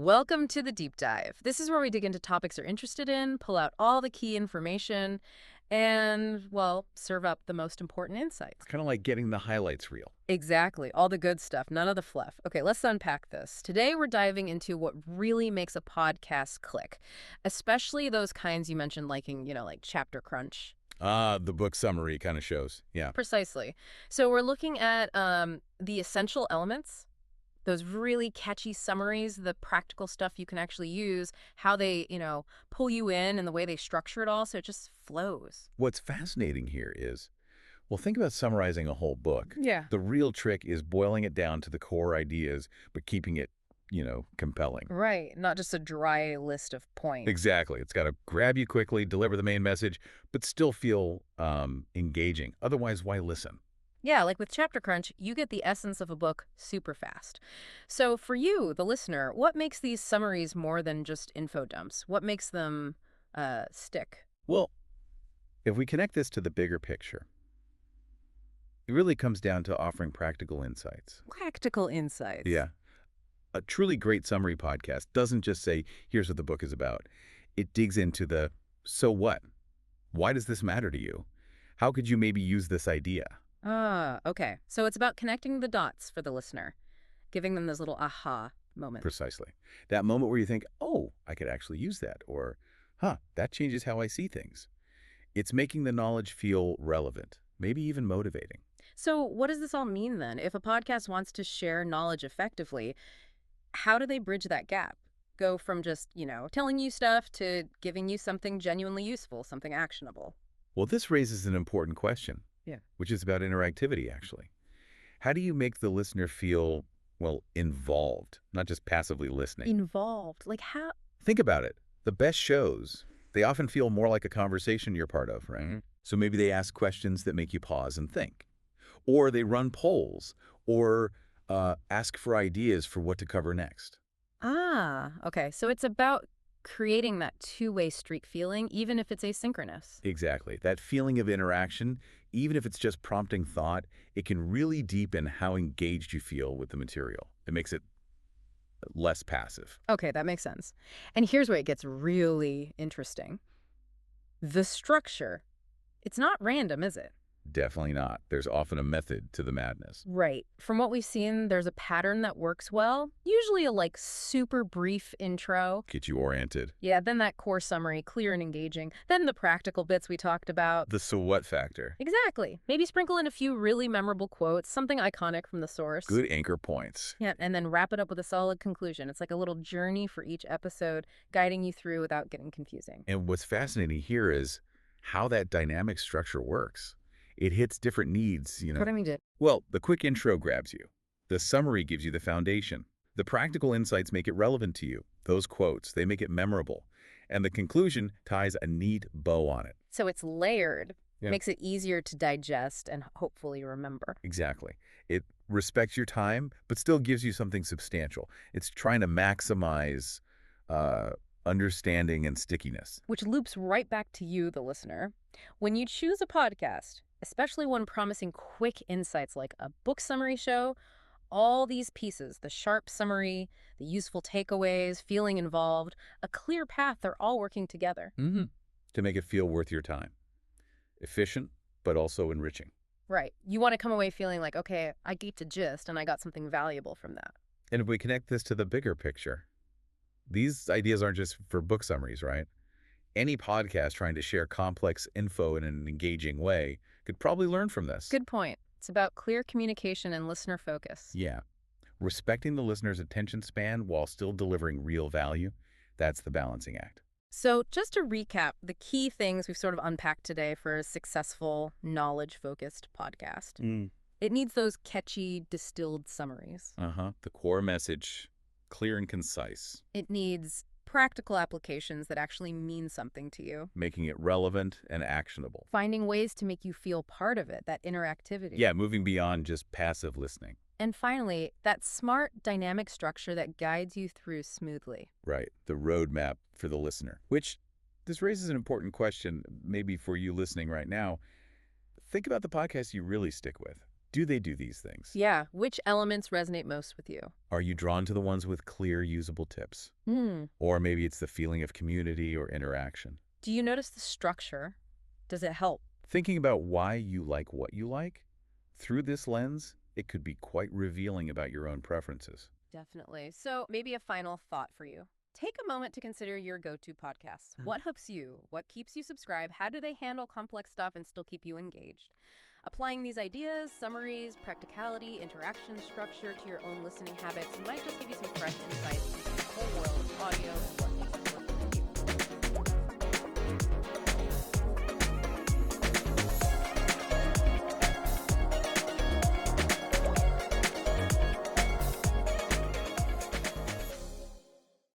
Welcome to the Deep Dive. This is where we dig into topics you're interested in, pull out all the key information, and, well, serve up the most important insights. Kind of like getting the highlights reel. Exactly. All the good stuff, none of the fluff. Okay, let's unpack this. Today, we're diving into what really makes a podcast click, especially those kinds you mentioned liking, like Chapter Crunch. The book summary kind of shows. Yeah. Precisely. So we're looking at the essential elements, those really catchy summaries, the practical stuff you can actually use, how they, pull you in and the way they structure it all so it just flows. What's fascinating here is, well, think about summarizing a whole book. Yeah. The real trick is boiling it down to the core ideas, but keeping it, compelling. Right. Not just a dry list of points. Exactly. It's got to grab you quickly, deliver the main message, but still feel engaging. Otherwise, why listen? Yeah, like with Chapter Crunch, you get the essence of a book super fast. So for you, the listener, what makes these summaries more than just info dumps? What makes them stick? Well, if we connect this to the bigger picture, it really comes down to offering practical insights. Practical insights. Yeah. A truly great summary podcast doesn't just say, here's what the book is about. It digs into the, so what? Why does this matter to you? How could you maybe use this idea? Ah, okay. So it's about connecting the dots for the listener, giving them those little aha moments. Precisely. That moment where you think, oh, I could actually use that, or, that changes how I see things. It's making the knowledge feel relevant, maybe even motivating. So what does this all mean then? If a podcast wants to share knowledge effectively, how do they bridge that gap? Go from just, telling you stuff to giving you something genuinely useful, something actionable? Well, this raises an important question. Yeah. Which is about interactivity, actually. How do you make the listener feel, well, involved, not just passively listening? Involved? Like how? Think about it. The best shows, they often feel more like a conversation you're part of, right? Mm-hmm. So maybe they ask questions that make you pause and think. Or they run polls, or ask for ideas for what to cover next. Ah, okay. So it's about creating that two-way street feeling, even if it's asynchronous. Exactly. That feeling of interaction, even if it's just prompting thought, it can really deepen how engaged you feel with the material. It makes it less passive. Okay, that makes sense. And here's where it gets really interesting. The structure. It's not random, is it? Definitely not. There's often a method to the madness. Right. From what we've seen, there's a pattern that works well. Usually a super brief intro. Get you oriented. Yeah, then that core summary, clear and engaging. Then the practical bits we talked about. The so what factor. Exactly. Maybe sprinkle in a few really memorable quotes, something iconic from the source. Good anchor points. Yeah, and then wrap it up with a solid conclusion. It's like a little journey for each episode, guiding you through without getting confusing. And what's fascinating here is how that dynamic structure works. It hits different needs, What do I mean? Well, the quick intro grabs you. The summary gives you the foundation. The practical insights make it relevant to you. Those quotes, they make it memorable. And the conclusion ties a neat bow on it. So it's layered. Yeah. Makes it easier to digest and hopefully remember. Exactly. It respects your time, but still gives you something substantial. It's trying to maximize understanding and stickiness. Which loops right back to you, the listener. When you choose a podcast, especially one promising quick insights like a book summary show, all these pieces, the sharp summary, the useful takeaways, feeling involved, a clear path, they're all working together. Mm-hmm. To make it feel worth your time. Efficient, but also enriching. Right. You want to come away feeling like, okay, I get to gist and I got something valuable from that. And if we connect this to the bigger picture, these ideas aren't just for book summaries, right? Any podcast trying to share complex info in an engaging way could probably learn from this. Good point. It's about clear communication and listener focus. Yeah. Respecting the listener's attention span while still delivering real value, that's the balancing act. So just to recap, the key things we've sort of unpacked today for a successful, knowledge-focused podcast. It needs those catchy, distilled summaries. The core message, clear and concise. It needs practical applications that actually mean something to you. Making it relevant and actionable. Finding ways to make you feel part of it, that interactivity. Yeah, moving beyond just passive listening. And finally, that smart, dynamic structure that guides you through smoothly. Right, the roadmap for the listener. Which, this raises an important question, maybe for you listening right now. Think about the podcast you really stick with. Do they do these things? Yeah, which elements resonate most with you? Are you drawn to the ones with clear, usable tips? Hmm. Or maybe it's the feeling of community or interaction. Do you notice the structure? Does it help? Thinking about why you like what you like, through this lens, it could be quite revealing about your own preferences. Definitely. So maybe a final thought for you. Take a moment to consider your go-to podcasts. What hooks you? What keeps you subscribed? How do they handle complex stuff and still keep you engaged? Applying these ideas, summaries, practicality, interaction structure to your own listening habits might just give you some fresh insights into the whole world of audio and